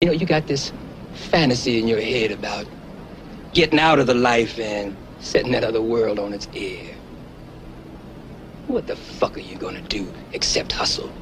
You know, you got this fantasy in your head about getting out of the life and setting that other world on its ear. What the fuck are you gonna do except hustle?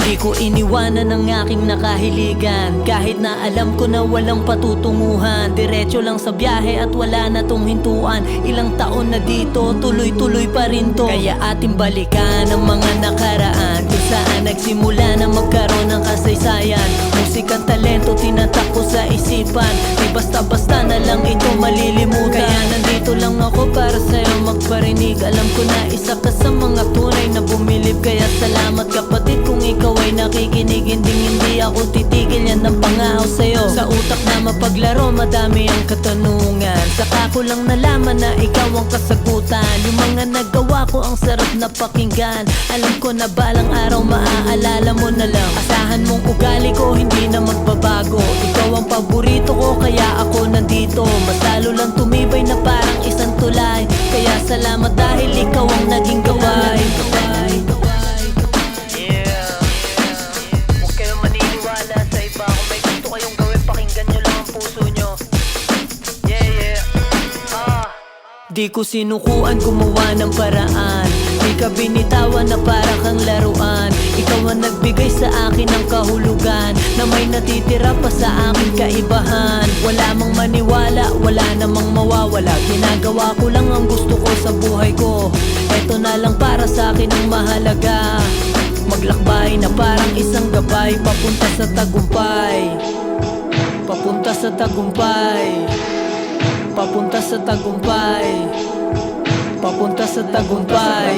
Di ko iniwanan ang aking nakahiligan, kahit na alam ko na walang patutunguhan. Diretso lang sa biyahe at wala na tong hintuan. Ilang taon na dito, tuloy-tuloy pa rin to. Kaya ating balikan ang mga nakaraan, kung saan nagsimula na magkaroon ng kasaysayan. Musikang talento, tinatak ko sa isipan. Di basta-basta na lang ito malilimutan. Kaya nandito lang ako para sa'yo magparinig. Alam ko na isa ka sa mga tunay na bumilib. Kaya salamat kapatid kung ikaw ay nakikinig. Hindi ako titigil, yan ang pangahaw sa'yo. Sa utak na mapaglaro, madami ang katanungan. Saka ko lang nalaman na ikaw ang kasagutan. Yung mga nagawa ko ang sarap na pakinggan. Alam ko na balang araw maaalala mo na lang. Asahan mong ugali ko, hindi na magbabago. Ikaw ang paborito ko, kaya ako nandito. Mas lalo lang tumibay na parang isang tulay. Kaya salamat dahil ikaw ang naging gabay. Di ko sinukuan, gumawa ng paraan. Di ka binitawan na para kang laruan. Ikaw ang nagbigay sa akin ng kahulugan, na may natitira pa sa aking kaibahan. Wala mang maniwala, wala namang mawawala. Ginagawa ko lang ang gusto ko sa buhay ko. Eto na lang para sa akin ang mahalaga. Maglakbay na parang isang gabay, papunta sa tagumpay. Papunta sa tagumpay. Papunta sa tagumpay. Papunta sa tagumpay.